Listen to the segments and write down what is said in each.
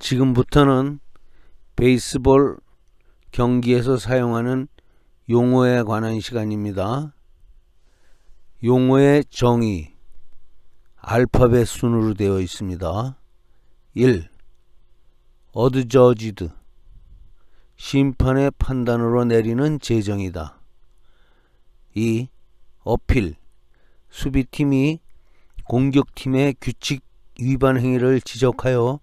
지금부터는 베이스볼 경기에서 사용하는 용어에 관한 시간입니다. 용어의 정의, 알파벳 순으로 되어 있습니다. 1. 어드저지드, 심판의 판단으로 내리는 제정이다. 2. 어필, 수비팀이 공격팀의 규칙 위반 행위를 지적하여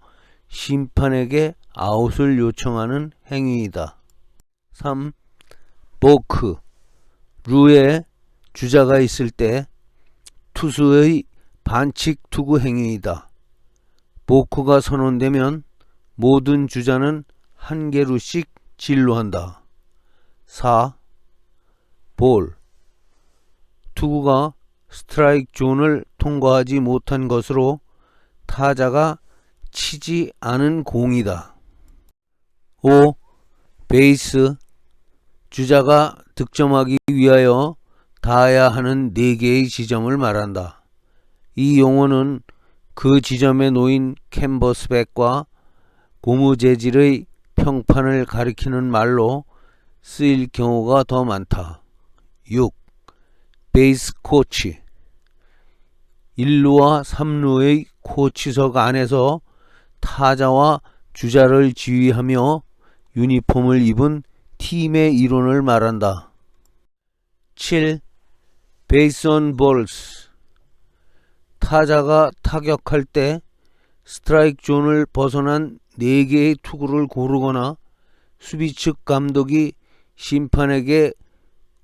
심판에게 아웃을 요청하는 행위이다. 3. 보크, 루에 주자가 있을 때 투수의 반칙 투구 행위이다. 보크가 선언되면 모든 주자는 한 개루씩 진루한다. 4. 볼, 투구가 스트라이크 존을 통과하지 못한 것으로 타자가 치지 않은 공이다. 5. 베이스, 주자가 득점하기 위하여 닿아야 하는 4개의 지점을 말한다. 이 용어는 그 지점에 놓인 캔버스백과 고무 재질의 평판을 가리키는 말로 쓰일 경우가 더 많다. 6. 베이스 코치, 1루와 3루의 코치석 안에서 타자와 주자를 지휘하며 유니폼을 입은 팀의 일원을 말한다. 7. 베이스 온 볼스, 타자가 타격할 때 스트라이크 존을 벗어난 4개의 투구를 고르거나 수비 측 감독이 심판에게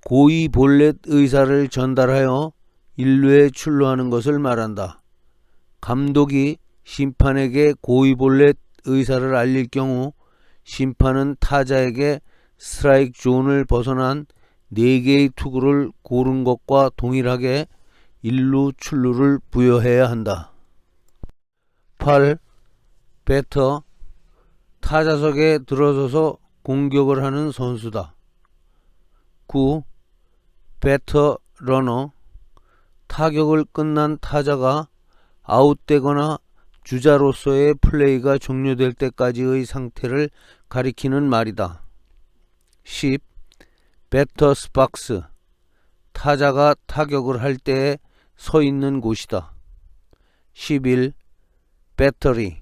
고의 볼넷 의사를 전달하여 1루에 출루하는 것을 말한다. 감독이 심판에게 고의 볼넷 의사를 알릴 경우 심판은 타자에게 스트라이크 존을 벗어난 4개의 투구를 고른 것과 동일하게 1루 출루를 부여해야 한다. 8. 배터, 타자석에 들어서서 공격을 하는 선수다. 9. 배터 러너, 타격을 끝난 타자가 아웃되거나 주자로서의 플레이가 종료될 때까지의 상태를 가리키는 말이다. 10. 배터스 박스, 타자가 타격을 할 때에 서 있는 곳이다. 11. 배터리,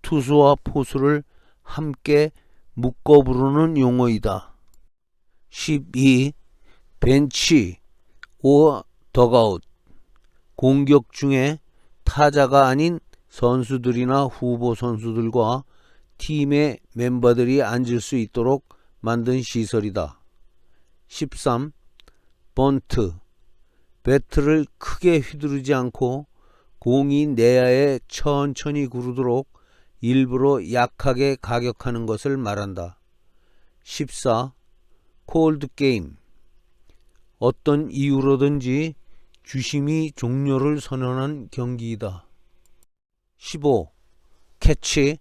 투수와 포수를 함께 묶어 부르는 용어이다. 12. 벤치 or 더가웃, 공격 중에 타자가 아닌 선수들이나 후보 선수들과 팀의 멤버들이 앉을 수 있도록 만든 시설이다. 13. 번트, 배트를 크게 휘두르지 않고 공이 내야에 천천히 구르도록 일부러 약하게 가격하는 것을 말한다. 14. 콜드 게임, 어떤 이유로든지 주심이 종료를 선언한 경기이다. 15. 캐치,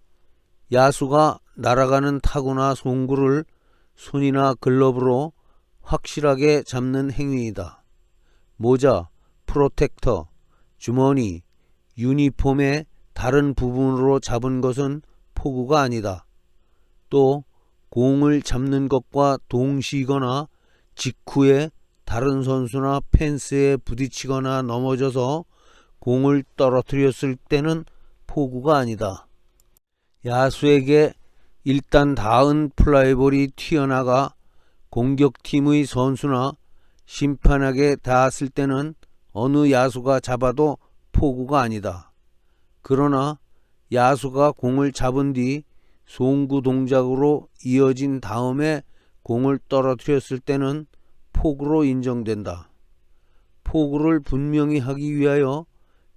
야수가 날아가는 타구나 송구를 손이나 글러브로 확실하게 잡는 행위이다. 모자, 프로텍터, 주머니, 유니폼의 다른 부분으로 잡은 것은 포구가 아니다. 또 공을 잡는 것과 동시거나 직후에 다른 선수나 펜스에 부딪히거나 넘어져서 공을 떨어뜨렸을 때는 포구가 아니다. 야수에게 일단 닿은 플라이볼이 튀어나가 공격팀의 선수나 심판에게 닿았을 때는 어느 야수가 잡아도 포구가 아니다. 그러나 야수가 공을 잡은 뒤 송구 동작으로 이어진 다음에 공을 떨어뜨렸을 때는 포구로 인정된다. 포구를 분명히 하기 위하여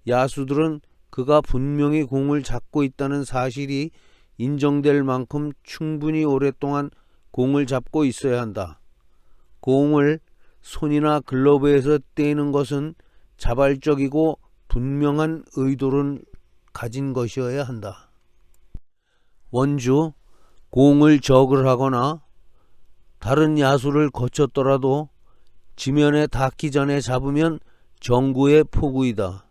야수들은 그가 분명히 공을 잡고 있다는 사실이 인정될 만큼 충분히 오랫동안 공을 잡고 있어야 한다. 공을 손이나 글러브에서 떼는 것은 자발적이고 분명한 의도를 가진 것이어야 한다. 원주, 공을 저그를 하거나 다른 야수를 거쳤더라도 지면에 닿기 전에 잡으면 정구의 포구이다.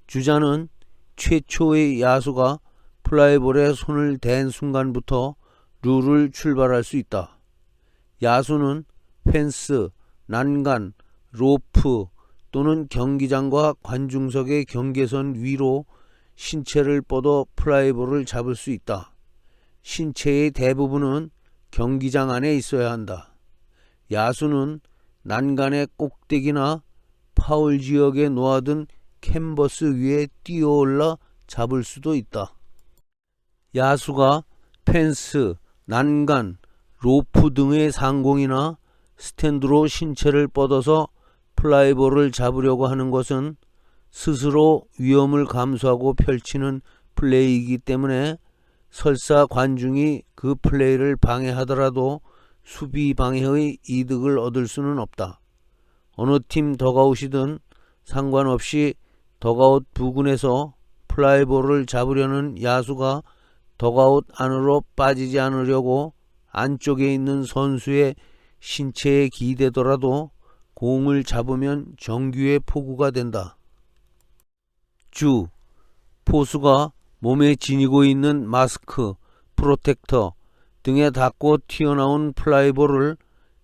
주자는 최초의 야수가 플라이볼에 손을 댄 순간부터 룰을 출발할 수 있다. 야수는 펜스, 난간, 로프 또는 경기장과 관중석의 경계선 위로 신체를 뻗어 플라이볼을 잡을 수 있다. 신체의 대부분은 경기장 안에 있어야 한다. 야수는 난간의 꼭대기나 파울 지역에 놓아둔 캔버스 위에 뛰어올라 잡을 수도 있다. 야수가 펜스, 난간, 로프 등의 상공이나 스탠드로 신체를 뻗어서 플라이볼을 잡으려고 하는 것은 스스로 위험을 감수하고 펼치는 플레이이기 때문에 설사 관중이 그 플레이를 방해하더라도 수비 방해의 이득을 얻을 수는 없다. 어느 팀 덕아웃이든 상관없이 덕아웃 부근에서 플라이볼을 잡으려는 야수가 덕아웃 안으로 빠지지 않으려고 안쪽에 있는 선수의 신체에 기대더라도 공을 잡으면 정규의 포구가 된다. 포수가 몸에 지니고 있는 마스크, 프로텍터 등에 닿고 튀어나온 플라이볼을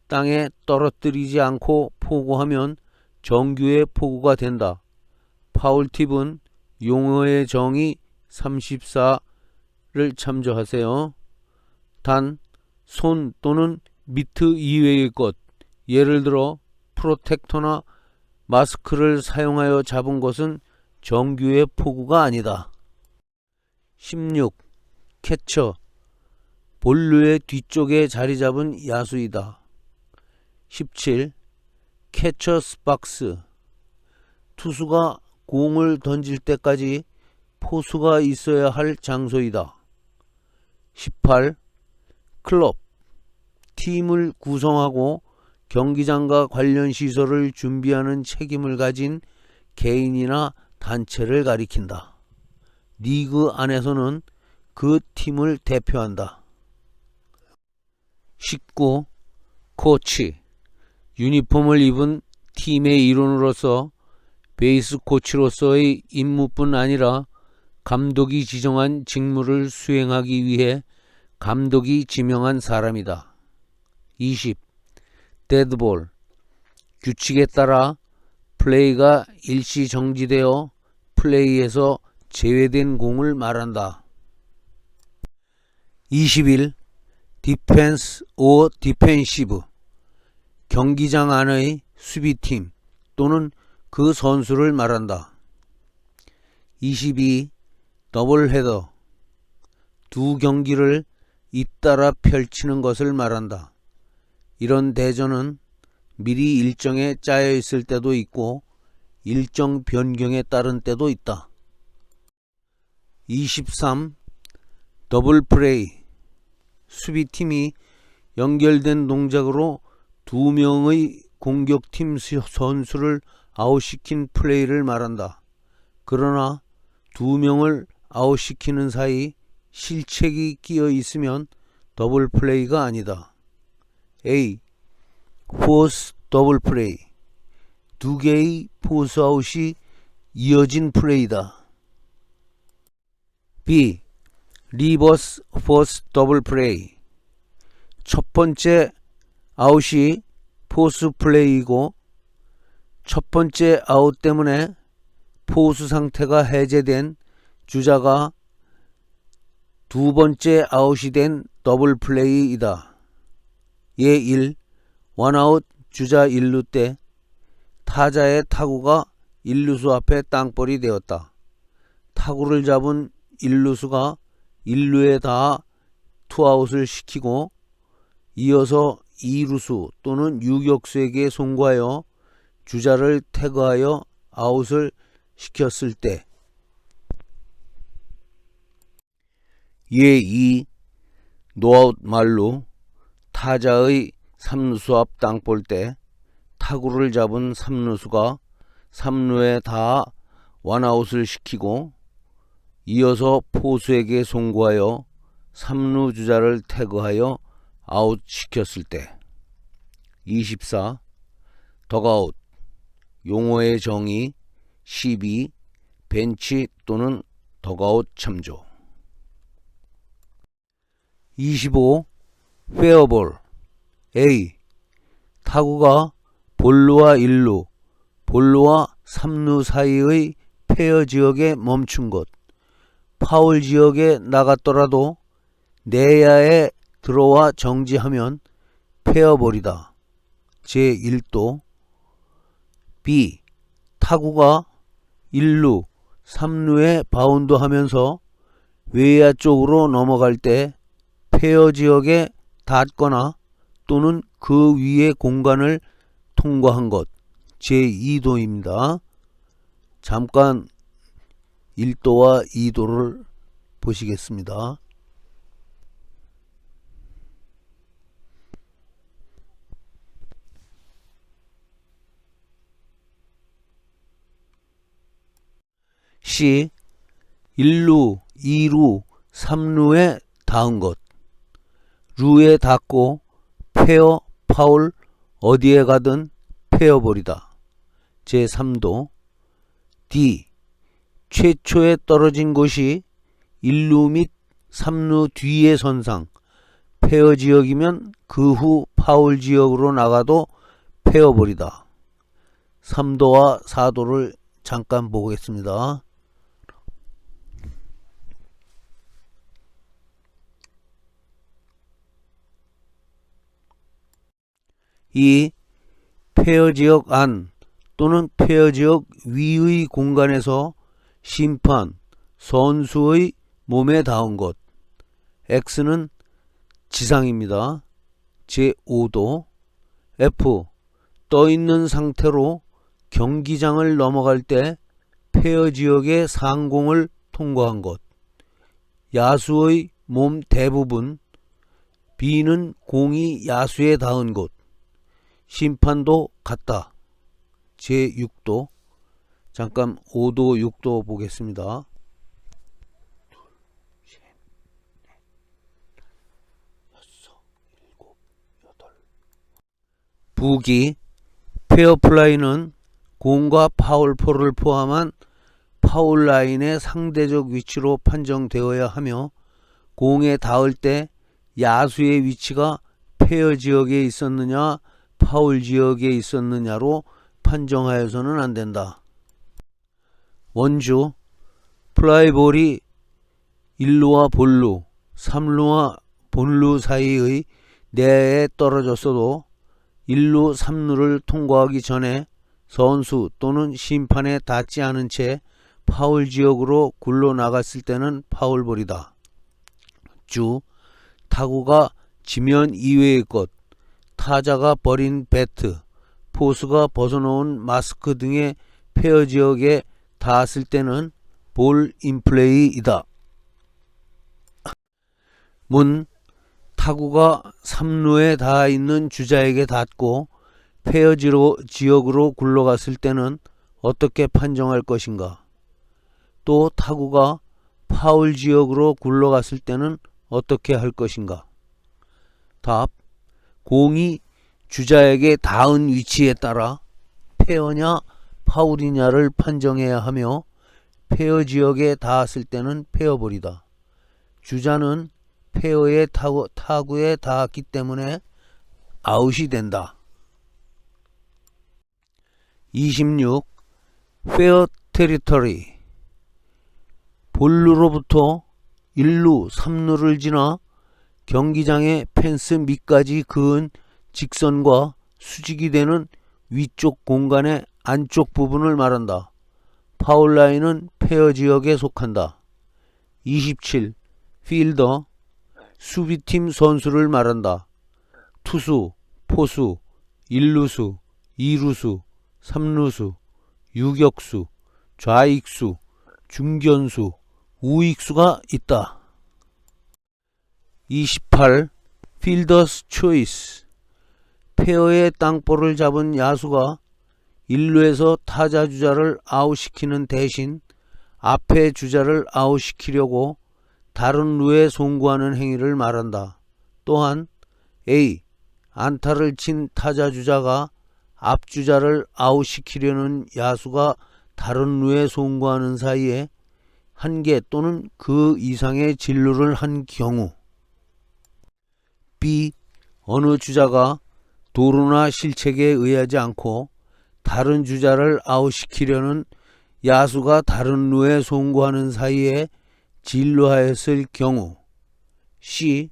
땅에 떨어뜨리지 않고 포구하면 정규의 포구가 된다. 파울팁은 용어의 정의 34를 참조하세요. 단, 손 또는 미트 이외의 것, 예를 들어 프로텍터나 마스크를 사용하여 잡은 것은 정규의 포구가 아니다. 16. 캐처, 본루의 뒤쪽에 자리 잡은 야수이다. 17. 캐처스 박스, 투수가 공을 던질 때까지 포수가 있어야 할 장소이다. 18. 클럽, 팀을 구성하고 경기장과 관련 시설을 준비하는 책임을 가진 개인이나 단체를 가리킨다. 리그 안에서는 그 팀을 대표한다. 19. 코치, 유니폼을 입은 팀의 일원으로서 베이스 코치로서의 임무뿐 아니라 감독이 지정한 직무를 수행하기 위해 감독이 지명한 사람이다. 20. 데드볼, 규칙에 따라 플레이가 일시 정지되어 플레이에서 제외된 공을 말한다. 21. 디펜스 오 디펜시브, 경기장 안의 수비팀 또는 그 선수를 말한다. 22. 더블 헤더, 두 경기를 잇따라 펼치는 것을 말한다. 이런 대전은 미리 일정에 짜여 있을 때도 있고 일정 변경에 따른 때도 있다. 23. 더블 플레이, 수비팀이 연결된 동작으로 두 명의 공격팀 선수를 아웃시킨 플레이를 말한다. 그러나 두 명을 아웃시키는 사이 실책이 끼어 있으면 더블 플레이가 아니다. A. 포스 더블 플레이, 두 개의 포스 아웃이 이어진 플레이다. B. 리버스 포스 더블 플레이, 첫 번째 아웃이 포스 플레이이고 첫 번째 아웃 때문에 포수 상태가 해제된 주자가 두 번째 아웃이 된 더블 플레이이다. 예 1. 원아웃 주자 1루 때 타자의 타구가 1루수 앞에 땅볼이 되었다. 타구를 잡은 1루수가 1루에 닿아 투아웃을 시키고 이어서 2루수 또는 유격수에게 송구하여 주자를 태그하여 아웃을 시켰을 때 예 2. 노아웃 말루, 타자의 3루수 앞 땅볼 때 타구를 잡은 3루수가 3루에 닿아 원아웃을 시키고 이어서 포수에게 송구하여 3루 주자를 태그하여 아웃 시켰을 때. 24. 덕아웃, 용어의 정의 12. 벤치 또는 덕아웃 참조. 25. 페어볼. A. 타구가 볼루와 1루, 볼루와 3루 사이의 페어 지역에 멈춘 것. 파울 지역에 나갔더라도 내야에 들어와 정지하면 페어볼이다. 제1도. B. 타구가 1루, 3루에 바운드하면서 외야 쪽으로 넘어갈 때 페어 지역에 닿거나 또는 그 위의 공간을 통과한 것. 제2도입니다. 잠깐 1도와 2도를 보시겠습니다. C. 1루, 2루, 3루에 닿은 것. 루에 닿고 페어, 파울 어디에 가든 페어볼이다. 제3도. D. 최초에 떨어진 곳이 1루 및 3루 뒤의 선상, 페어 지역이면 그 후 파울 지역으로 나가도 페어볼이다. 3도와 4도를 잠깐 보겠습니다. 이 페어 지역 안 또는 페어 지역 위의 공간에서 심판, 선수의 몸에 닿은 것. X는 지상입니다. 제5도. F. 떠있는 상태로 경기장을 넘어갈 때 페어 지역의 상공을 통과한 것. 야수의 몸 대부분. B는 공이 야수에 닿은 곳. 심판도 같다. 제6도. 잠깐 5도, 6도 보겠습니다. 부기. 페어플라이는 공과 파울포를 포함한 파울라인의 상대적 위치로 판정되어야 하며 공에 닿을 때 야수의 위치가 페어 지역에 있었느냐 파울 지역에 있었느냐로 판정하여서는 안 된다. 원주. 플라이볼이 1루와 볼루, 3루와 본루 사이의 내에 떨어졌어도 1루, 3루를 통과하기 전에 선수 또는 심판에 닿지 않은 채 파울 지역으로 굴러나갔을 때는 파울볼이다. 주. 타구가 지면 이외의 것, 타자가 버린 배트, 포수가 벗어놓은 마스크 등의 페어 지역에 닿았을 때는 볼 인플레이이다. 문. 타구가 3루에 닿아 있는 주자에게 닿고 페어 지역으로 굴러갔을 때는 어떻게 판정할 것인가? 또 타구가 파울 지역으로 굴러갔을 때는 어떻게 할 것인가? 답. 공이 주자에게 닿은 위치에 따라 페어냐 파울이냐를 판정해야 하며 페어 지역에 닿았을 때는 페어볼이다. 주자는 페어의 타구에 닿았기 때문에 아웃이 된다. 26. 페어 테리터리. 볼루로부터 1루, 3루를 지나 경기장의 펜스 밑까지 그은 직선과 수직이 되는 위쪽 공간의 안쪽 부분을 말한다. 파울라인은 페어 지역에 속한다. 27. 필더. 수비팀 선수를 말한다. 투수, 포수, 1루수, 2루수, 3루수, 유격수, 좌익수, 중견수, 우익수가 있다. 28. 필더스 초이스. 페어의 땅볼을 잡은 야수가 1루에서 타자 주자를 아웃시키는 대신 앞에 주자를 아웃시키려고 다른 루에 송구하는 행위를 말한다. 또한 A. 안타를 친 타자 주자가 앞 주자를 아웃시키려는 야수가 다른 루에 송구하는 사이에 한 개 또는 그 이상의 진루를 한 경우. B. 어느 주자가 도루나 실책에 의하지 않고 다른 주자를 아웃시키려는 야수가 다른 루에 송구하는 사이에 진루하였을 경우. C.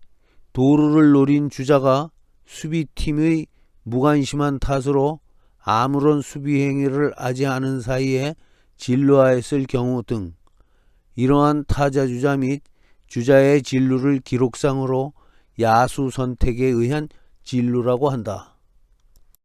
도루를 노린 주자가 수비팀의 무관심한 탓으로 아무런 수비 행위를 하지 않은 사이에 진루하였을 경우 등. 이러한 타자 주자 및 주자의 진루를 기록상으로 야수 선택에 의한 진루라고 한다.